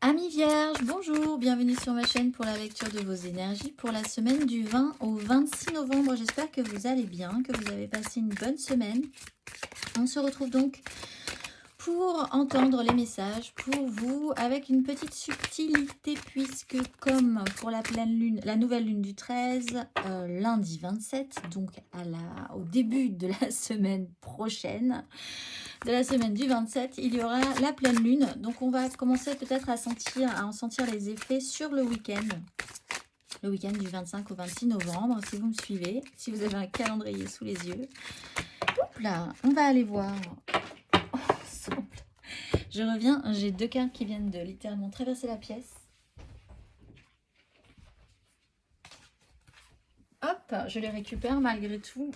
Amis vierges, bonjour, bienvenue sur ma chaîne pour la lecture de vos énergies pour la semaine du 20 au 26 novembre. J'espère que vous allez bien, que vous avez passé une bonne semaine. On se retrouve donc pour entendre les messages pour vous avec une petite subtilité puisque comme pour la pleine lune, la nouvelle lune du 13, lundi 27, donc au début de la semaine prochaine, de la semaine du 27, il y aura la pleine lune. Donc on va commencer peut-être à en sentir les effets sur le week-end. Le week-end du 25 au 26 novembre, si vous me suivez, si vous avez un calendrier sous les yeux. Hop là, on va aller voir ensemble. Je reviens, j'ai deux cartes qui viennent de littéralement traverser la pièce. Hop, je les récupère malgré tout.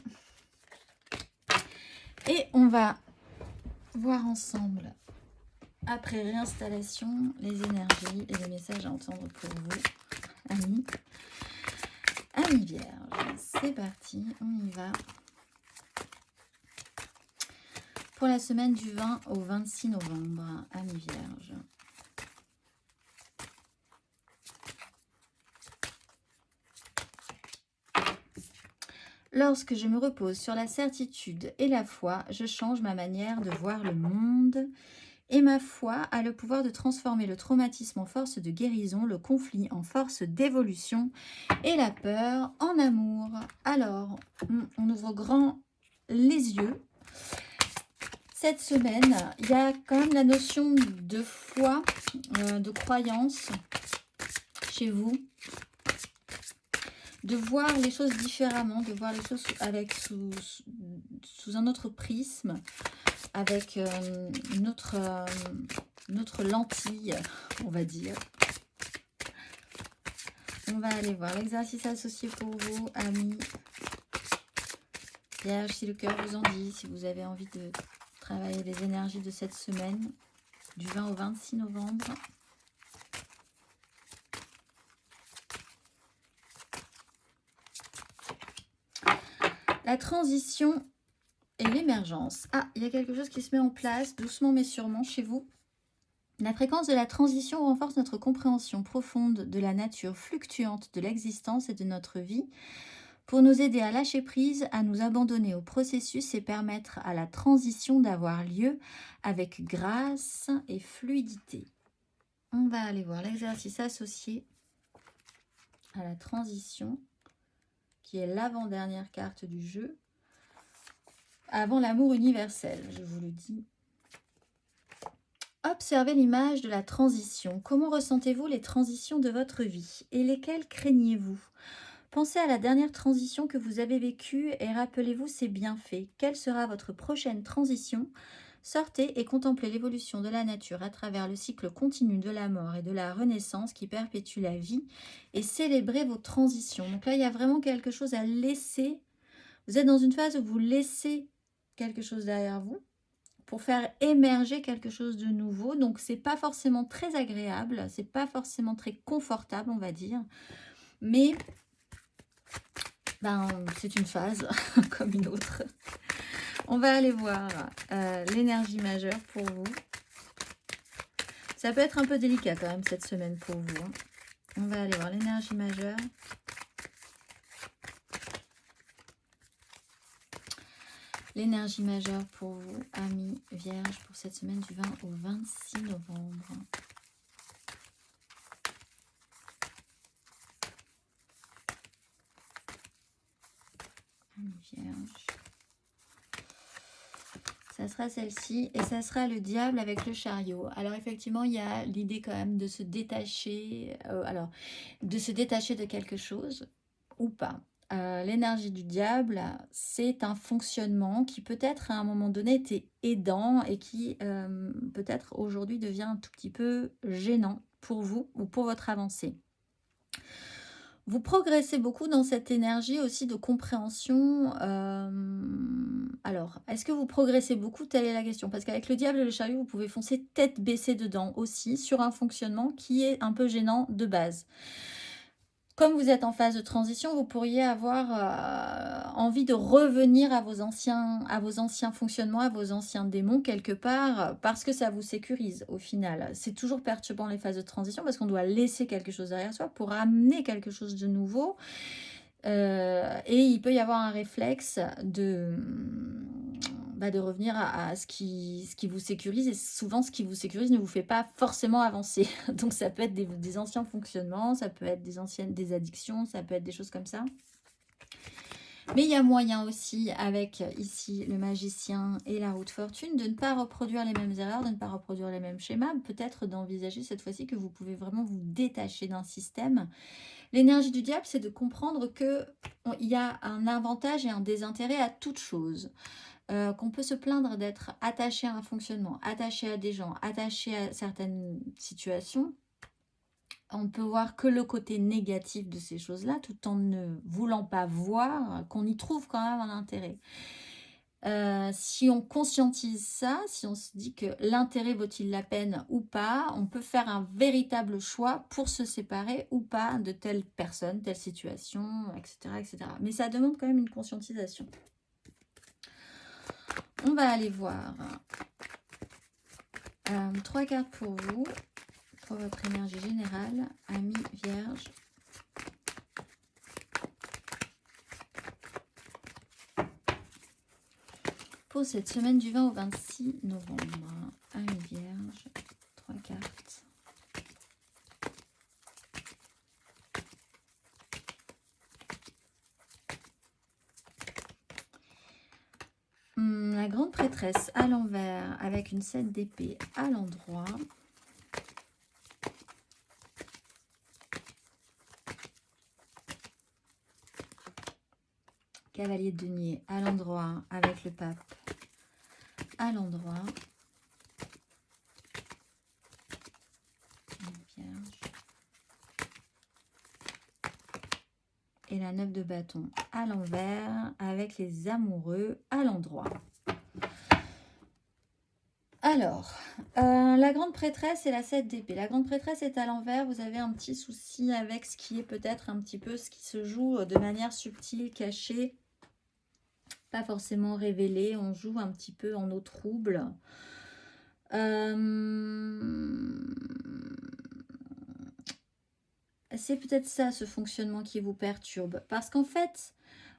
Et on va voir ensemble, après réinstallation, les énergies et les messages à entendre pour vous, amis. Amis vierges, c'est parti, on y va. Pour la semaine du 20 au 26 novembre, amis vierges. Lorsque je me repose sur la certitude et la foi, je change ma manière de voir le monde. Et ma foi a le pouvoir de transformer le traumatisme en force de guérison, le conflit en force d'évolution et la peur en amour. Alors, on ouvre grand les yeux. Cette semaine, il y a quand même la notion de foi, de croyance chez vous, de voir les choses différemment, de voir les choses avec sous un autre prisme, avec une autre lentille, on va dire. On va aller voir l'exercice associé pour vous, amis Vierge, si le cœur vous en dit, si vous avez envie de travailler les énergies de cette semaine, du 20 au 26 novembre. La transition et l'émergence. Ah, il y a quelque chose qui se met en place, doucement mais sûrement, chez vous. La fréquence de la transition renforce notre compréhension profonde de la nature fluctuante de l'existence et de notre vie pour nous aider à lâcher prise, à nous abandonner au processus et permettre à la transition d'avoir lieu avec grâce et fluidité. On va aller voir l'exercice associé à la transition, qui est l'avant-dernière carte du jeu, avant l'amour universel, je vous le dis. Observez l'image de la transition. Comment ressentez-vous les transitions de votre vie et lesquelles craignez-vous? Pensez à la dernière transition que vous avez vécue et rappelez-vous ses bienfaits. Quelle sera votre prochaine transition? Sortez et contemplez l'évolution de la nature à travers le cycle continu de la mort et de la renaissance qui perpétue la vie et célébrez vos transitions. Donc là, il y a vraiment quelque chose à laisser. Vous êtes dans une phase où vous laissez quelque chose derrière vous pour faire émerger quelque chose de nouveau. Donc, c'est pas forcément très agréable, c'est pas forcément très confortable, on va dire. Mais c'est une phase comme une autre. On va aller voir l'énergie majeure pour vous. Ça peut être un peu délicat quand même cette semaine pour vous. On va aller voir l'énergie majeure. L'énergie majeure pour vous, amis vierges, pour cette semaine du 20 au 26 novembre. Amis vierges. Ça sera celle-ci et ça sera le diable avec le chariot. Alors effectivement, il y a l'idée quand même de se détacher, de quelque chose ou pas. L'énergie du diable, c'est un fonctionnement qui peut-être à un moment donné était aidant et qui peut-être aujourd'hui devient un tout petit peu gênant pour vous ou pour votre avancée. Vous progressez beaucoup dans cette énergie aussi de compréhension. Alors, est-ce que vous progressez beaucoup? Telle est la question. Parce qu'avec le diable et le chariot, vous pouvez foncer tête baissée dedans aussi, sur un fonctionnement qui est un peu gênant de base. comme vous êtes en phase de transition, vous pourriez avoir envie de revenir à vos anciens fonctionnements, à vos anciens démons quelque part, parce que ça vous sécurise au final. C'est toujours perturbant les phases de transition parce qu'on doit laisser quelque chose derrière soi pour amener quelque chose de nouveau. Et il peut y avoir un réflexe de revenir à ce qui vous sécurise. Et souvent, ce qui vous sécurise ne vous fait pas forcément avancer. Donc, ça peut être des anciens fonctionnements, ça peut être des addictions, ça peut être des choses comme ça. Mais il y a moyen aussi, avec ici le magicien et la roue de fortune, de ne pas reproduire les mêmes erreurs, de ne pas reproduire les mêmes schémas. Peut-être d'envisager cette fois-ci que vous pouvez vraiment vous détacher d'un système. L'énergie du diable, c'est de comprendre qu'il y a un avantage et un désintérêt à toute chose. Qu'on peut se plaindre d'être attaché à un fonctionnement, attaché à des gens, attaché à certaines situations. On ne peut voir que le côté négatif de ces choses-là, tout en ne voulant pas voir qu'on y trouve quand même un intérêt. Si on conscientise ça, si on se dit que l'intérêt vaut-il la peine ou pas, on peut faire un véritable choix pour se séparer ou pas de telle personne, telle situation, etc., etc. Mais ça demande quand même une conscientisation. On va aller voir 3 cartes pour vous, pour votre énergie générale, amis vierge. Pour cette semaine du 20 au 26 novembre, amis vierge, 3 cartes. La grande prêtresse à l'envers avec une 7 d'épée à l'endroit. Cavalier de denier à l'endroit avec le pape à l'endroit. Et la 9 de bâton à l'envers avec les amoureux à l'endroit. Alors, la grande prêtresse et la 7 d'épée. La grande prêtresse est à l'envers. Vous avez un petit souci avec ce qui est peut-être un petit peu ce qui se joue de manière subtile, cachée, pas forcément révélée. On joue un petit peu en eau trouble. C'est peut-être ça, ce fonctionnement qui vous perturbe. Parce qu'en fait,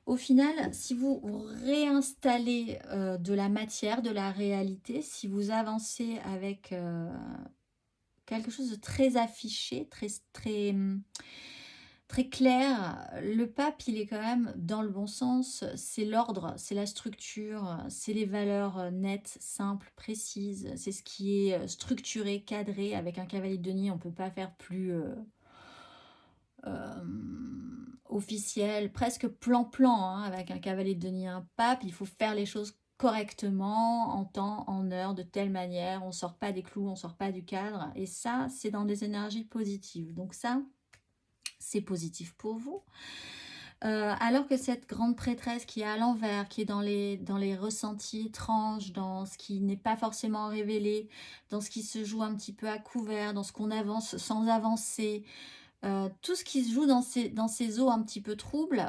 au final, si vous réinstallez de la matière, de la réalité, si vous avancez avec quelque chose de très affiché, très clair, le pape, il est quand même dans le bon sens. C'est l'ordre, c'est la structure, c'est les valeurs nettes, simples, précises. C'est ce qui est structuré, cadré. Avec un cavalier de denier, on ne peut pas faire plus... officiel, presque plan-plan, hein, avec un cavalier de denier, un pape, il faut faire les choses correctement, en temps, en heure, de telle manière, on sort pas des clous, on sort pas du cadre, et ça, c'est dans des énergies positives. Donc ça, c'est positif pour vous. Alors que cette grande prêtresse qui est à l'envers, qui est dans les ressentis étranges, dans ce qui n'est pas forcément révélé, dans ce qui se joue un petit peu à couvert, dans ce qu'on avance sans avancer, tout ce qui se joue dans ces eaux un petit peu troubles,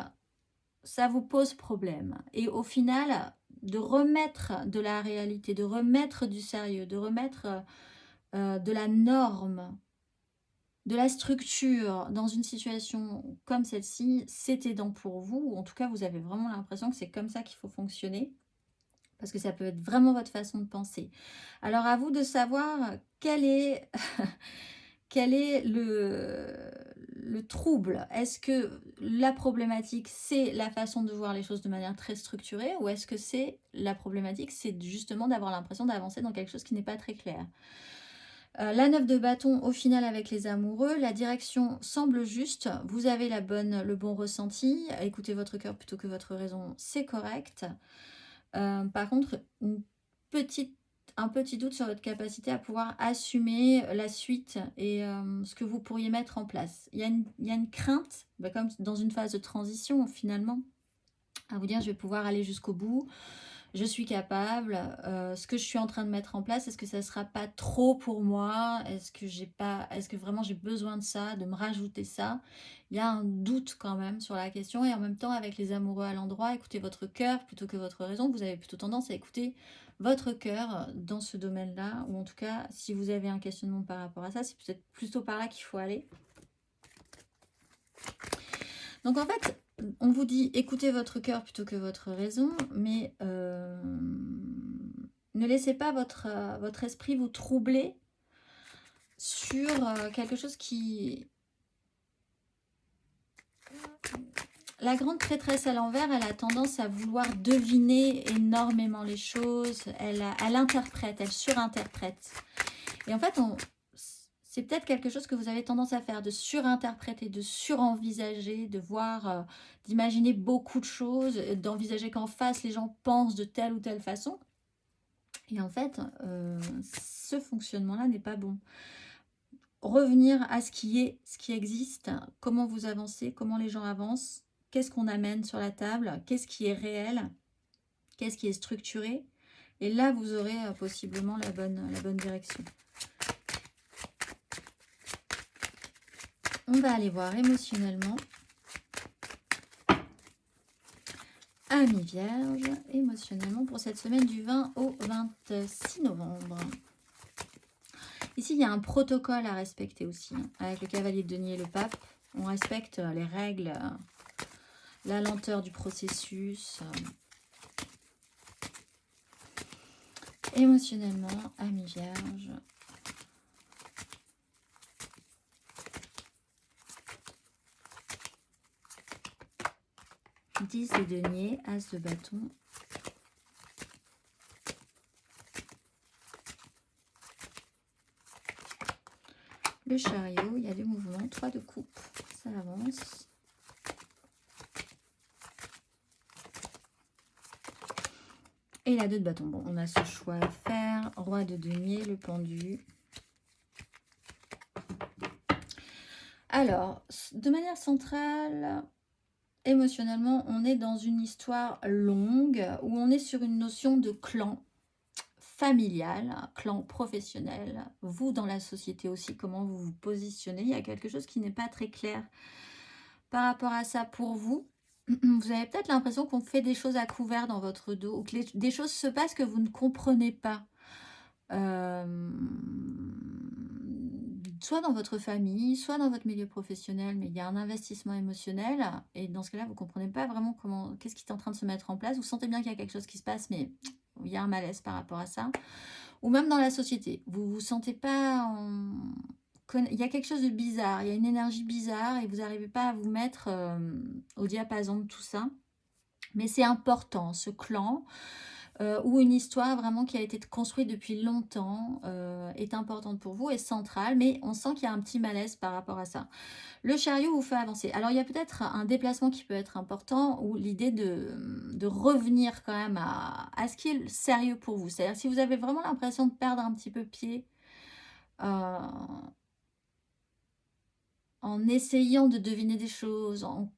ça vous pose problème. Et au final, de remettre de la réalité, de remettre du sérieux, de remettre de la norme, de la structure dans une situation comme celle-ci, c'est aidant pour vous. Ou en tout cas, vous avez vraiment l'impression que c'est comme ça qu'il faut fonctionner. Parce que ça peut être vraiment votre façon de penser. Alors, à vous de savoir quel est... quel est le trouble? Est-ce que la problématique, c'est la façon de voir les choses de manière très structurée, ou est-ce que c'est la problématique, c'est justement d'avoir l'impression d'avancer dans quelque chose qui n'est pas très clair? La 9 de bâton, au final, avec les amoureux, la direction semble juste. Vous avez le bon ressenti. Écoutez votre cœur plutôt que votre raison, c'est correct. Par contre, un petit doute sur votre capacité à pouvoir assumer la suite et ce que vous pourriez mettre en place. Il y a une crainte, comme dans une phase de transition finalement, à vous dire je vais pouvoir aller jusqu'au bout, je suis capable, ce que je suis en train de mettre en place, est-ce que ça ne sera pas trop pour moi? Est-ce que vraiment j'ai besoin de ça, de me rajouter ça? Il y a un doute quand même sur la question et en même temps avec les amoureux à l'endroit, écoutez votre cœur plutôt que votre raison. Vous avez plutôt tendance à écouter votre cœur dans ce domaine-là, ou en tout cas, si vous avez un questionnement par rapport à ça, c'est peut-être plutôt par là qu'il faut aller. Donc en fait, on vous dit écoutez votre cœur plutôt que votre raison, mais ne laissez pas votre esprit vous troubler sur quelque chose qui... La grande prêtresse à l'envers, elle a tendance à vouloir deviner énormément les choses, elle interprète, elle surinterprète. Et en fait, c'est peut-être quelque chose que vous avez tendance à faire, de surinterpréter, de surenvisager, de voir, d'imaginer beaucoup de choses, d'envisager qu'en face, les gens pensent de telle ou telle façon. Et en fait, ce fonctionnement-là n'est pas bon. Revenir à ce qui est, ce qui existe, comment vous avancez, comment les gens avancent, qu'est-ce qu'on amène sur la table, qu'est-ce qui est réel, qu'est-ce qui est structuré. Et là, vous aurez possiblement la bonne direction. On va aller voir émotionnellement. Amis Vierge, émotionnellement pour cette semaine du 20 au 26 novembre. Ici, il y a un protocole à respecter aussi, hein, avec le cavalier de denier et le pape. On respecte les règles, la lenteur du processus. Émotionnellement, amis Vierge. Dix de denier, as de bâton. Le chariot, il y a des mouvements, 3 de coupe, ça avance. Et la 2 de bâton. Bon, on a ce choix à faire. Roi de denier, le pendu. Alors, de manière centrale, émotionnellement, on est dans une histoire longue où on est sur une notion de clan familial, clan professionnel. Vous, dans la société aussi, comment vous vous positionnez. Il y a quelque chose qui n'est pas très clair par rapport à ça pour vous. Vous avez peut-être l'impression qu'on fait des choses à couvert dans votre dos, ou que des choses se passent que vous ne comprenez pas. Soit dans votre famille, soit dans votre milieu professionnel, mais il y a un investissement émotionnel, et dans ce cas-là, vous ne comprenez pas vraiment qu'est-ce qui est en train de se mettre en place. Vous sentez bien qu'il y a quelque chose qui se passe, mais il y a un malaise par rapport à ça. Ou même dans la société, vous ne vous sentez pas... Il y a quelque chose de bizarre, il y a une énergie bizarre et vous n'arrivez pas à vous mettre au diapason de tout ça. Mais c'est important, ce clan, ou une histoire vraiment qui a été construite depuis longtemps, est importante pour vous, est centrale, mais on sent qu'il y a un petit malaise par rapport à ça. Le chariot vous fait avancer. Alors, il y a peut-être un déplacement qui peut être important, ou l'idée de revenir quand même à ce qui est sérieux pour vous. C'est-à-dire, si vous avez vraiment l'impression de perdre un petit peu pied, en essayant de deviner des choses, en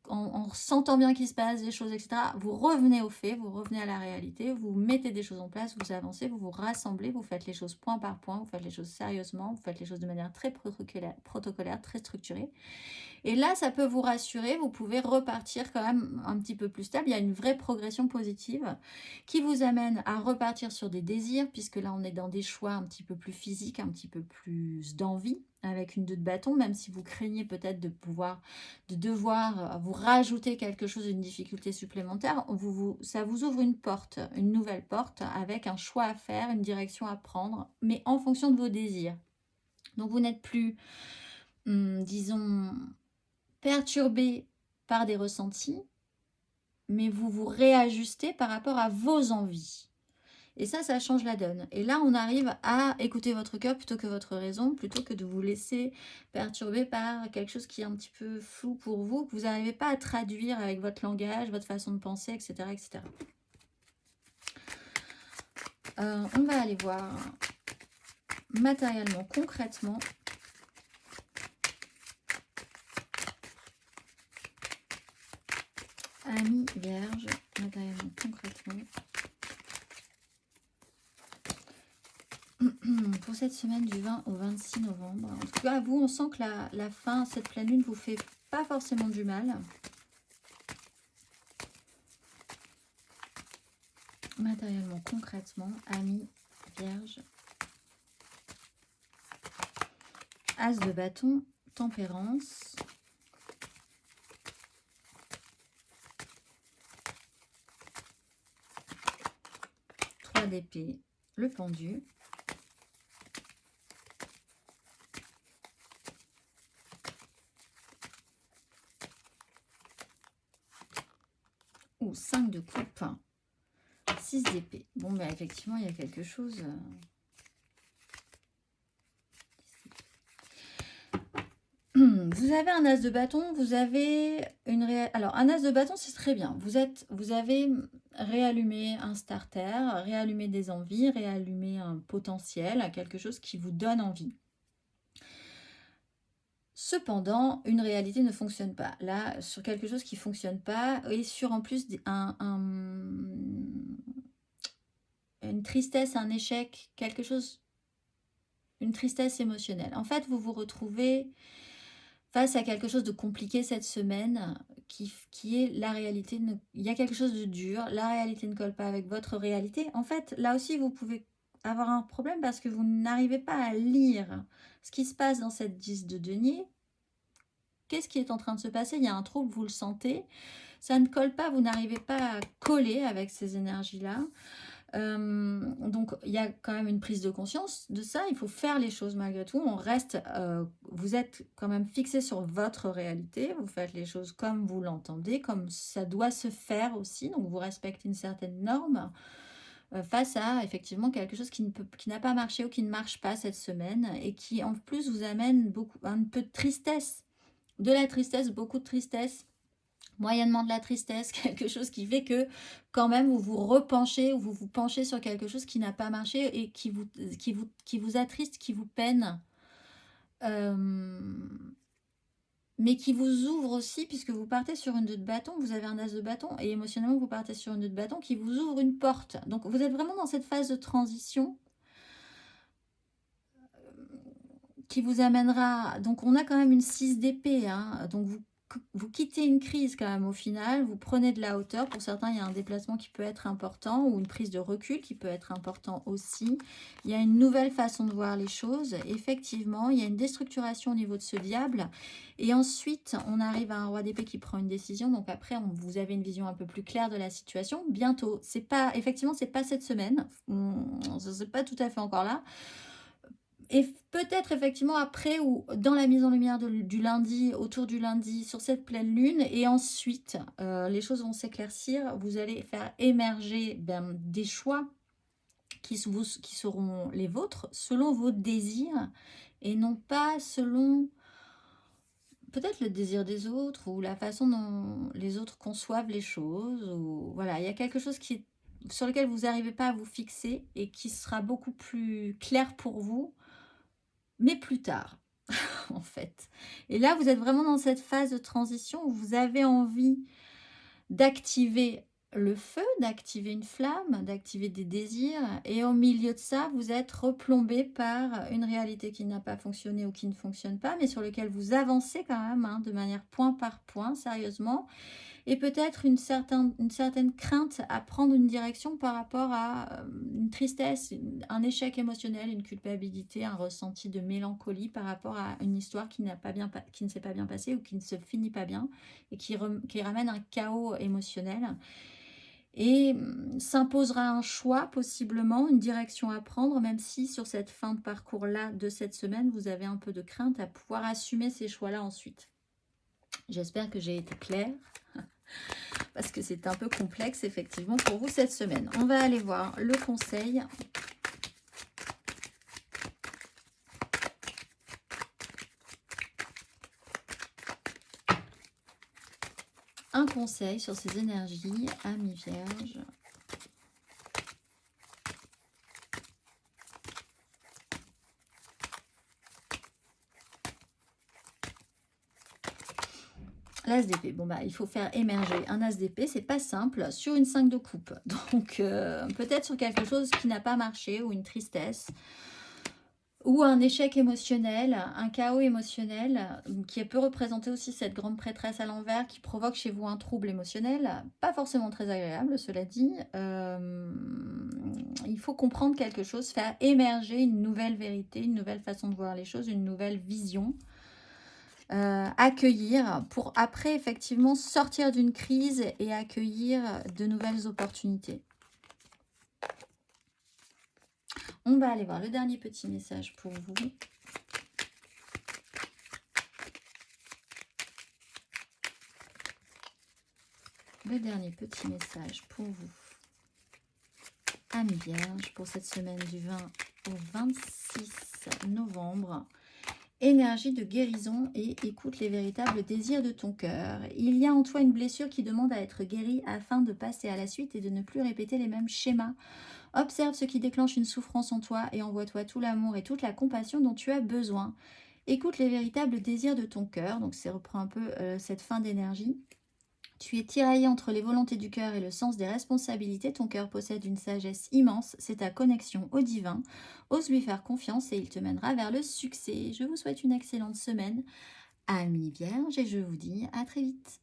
sentant bien qu'il se passe des choses, etc., vous revenez aux faits, vous revenez à la réalité, vous mettez des choses en place, vous avancez, vous vous rassemblez, vous faites les choses point par point, vous faites les choses sérieusement, vous faites les choses de manière très protocolaire, très structurée. Et là, ça peut vous rassurer, vous pouvez repartir quand même un petit peu plus stable. Il y a une vraie progression positive qui vous amène à repartir sur des désirs, puisque là, on est dans des choix un petit peu plus physiques, un petit peu plus d'envie, avec une 2 de bâton, même si vous craignez peut-être de devoir vous rajouter quelque chose, une difficulté supplémentaire, ça vous ouvre une porte, une nouvelle porte, avec un choix à faire, une direction à prendre, mais en fonction de vos désirs. Donc, vous n'êtes plus, disons, perturbé par des ressentis, mais vous vous réajustez par rapport à vos envies. Et ça change la donne. Et là, on arrive à écouter votre cœur plutôt que votre raison, plutôt que de vous laisser perturber par quelque chose qui est un petit peu flou pour vous, que vous n'arrivez pas à traduire avec votre langage, votre façon de penser, etc. etc. On va aller voir matériellement, concrètement, amis Vierge, matériellement, concrètement. pour cette semaine du 20 au 26 novembre. En tout cas, vous, on sent que la fin, cette pleine lune, vous fait pas forcément du mal. Matériellement, concrètement, amis, vierge. As de bâton, tempérance. D'épée, le pendu. Ou 5 de coupe. 6 d'épée. Bon, ben effectivement, il y a quelque chose. Vous avez un as de bâton, vous avez une alors un as de bâton, c'est très bien. Vous avez réallumé un starter, réallumé des envies, réallumé un potentiel, quelque chose qui vous donne envie. Cependant, une réalité ne fonctionne pas. Là, sur quelque chose qui ne fonctionne pas, et sur en plus une tristesse, un échec, quelque chose, une tristesse émotionnelle. En fait, vous vous retrouvez face à quelque chose de compliqué cette semaine, qui est la réalité. Il y a quelque chose de dur, la réalité ne colle pas avec votre réalité. En fait, là aussi, vous pouvez avoir un problème parce que vous n'arrivez pas à lire ce qui se passe dans cette 10 de denier. Qu'est-ce qui est en train de se passer? Il y a un trouble, vous le sentez. Ça ne colle pas, vous n'arrivez pas à coller avec ces énergies-là. Donc, il y a quand même une prise de conscience de ça. Il faut faire les choses malgré tout. On reste, vous êtes quand même fixé sur votre réalité. Vous faites les choses comme vous l'entendez, comme ça doit se faire aussi. Donc, vous respectez une certaine norme face à effectivement quelque chose qui n'a pas marché ou qui ne marche pas cette semaine et qui en plus vous amène un peu de tristesse. De la tristesse, beaucoup de tristesse, moyennement de la tristesse, quelque chose qui fait que quand même vous vous repenchez ou vous vous penchez sur quelque chose qui n'a pas marché et qui vous attriste, qui vous peine, mais qui vous ouvre aussi, puisque vous partez sur une 2 de bâton, vous avez un as de bâton, et émotionnellement vous partez sur une 2 de bâton qui vous ouvre une porte. Donc vous êtes vraiment dans cette phase de transition qui vous amènera, donc on a quand même une 6 d'épée, hein, donc vous quittez une crise quand même au final, vous prenez de la hauteur, pour certains il y a un déplacement qui peut être important, ou une prise de recul qui peut être important aussi, il y a une nouvelle façon de voir les choses, effectivement, il y a une déstructuration au niveau de ce diable, et ensuite on arrive à un roi d'épée qui prend une décision, donc après vous avez une vision un peu plus claire de la situation, bientôt, effectivement c'est pas cette semaine, c'est pas tout à fait encore là, et peut-être effectivement après ou dans la mise en lumière du lundi, autour du lundi, sur cette pleine lune. Et ensuite, les choses vont s'éclaircir. Vous allez faire émerger des choix qui seront les vôtres selon vos désirs et non pas selon peut-être le désir des autres ou la façon dont les autres conçoivent les choses. Ou, voilà, il y a quelque chose sur lequel vous n'arrivez pas à vous fixer et qui sera beaucoup plus clair pour vous, mais plus tard, en fait. Et là, vous êtes vraiment dans cette phase de transition où vous avez envie d'activer le feu, d'activer une flamme, d'activer des désirs. Et au milieu de ça, vous êtes replombé par une réalité qui n'a pas fonctionné ou qui ne fonctionne pas, mais sur lequel vous avancez quand même, hein, de manière point par point, sérieusement. Et peut-être une certaine crainte à prendre une direction par rapport à une tristesse, un échec émotionnel, une culpabilité, un ressenti de mélancolie par rapport à une histoire qui ne s'est pas bien passée ou qui ne se finit pas bien et qui ramène un chaos émotionnel. Et s'imposera un choix, possiblement, une direction à prendre, même si sur cette fin de parcours-là de cette semaine, vous avez un peu de crainte à pouvoir assumer ces choix-là ensuite. J'espère que j'ai été claire. Parce que c'est un peu complexe, effectivement, pour vous cette semaine. On va aller voir le conseil. Un conseil sur ces énergies, amis vierges. L'as d'épée, bon bah il faut faire émerger un as d'épée, c'est pas simple, sur une 5 de coupe. Donc peut-être sur quelque chose qui n'a pas marché ou une tristesse. ou un échec émotionnel, un chaos émotionnel, qui peut représenter aussi cette grande prêtresse à l'envers qui provoque chez vous un trouble émotionnel, pas forcément très agréable, cela dit. Il faut comprendre quelque chose, faire émerger une nouvelle vérité, une nouvelle façon de voir les choses, une nouvelle vision. Accueillir pour après effectivement sortir d'une crise et accueillir de nouvelles opportunités. On va aller voir le dernier petit message pour vous. Le dernier petit message pour vous. Amis Vierges, pour cette semaine du 20 au 26 novembre. Énergie de guérison et écoute les véritables désirs de ton cœur. Il y a en toi une blessure qui demande à être guérie afin de passer à la suite et de ne plus répéter les mêmes schémas. Observe ce qui déclenche une souffrance en toi et envoie-toi tout l'amour et toute la compassion dont tu as besoin. Écoute les véritables désirs de ton cœur. Donc, ça reprend un peu cette fin d'énergie. Tu es tiraillé entre les volontés du cœur et le sens des responsabilités. Ton cœur possède une sagesse immense. C'est ta connexion au divin. Ose lui faire confiance et il te mènera vers le succès. Je vous souhaite une excellente semaine, amis vierges, et je vous dis à très vite.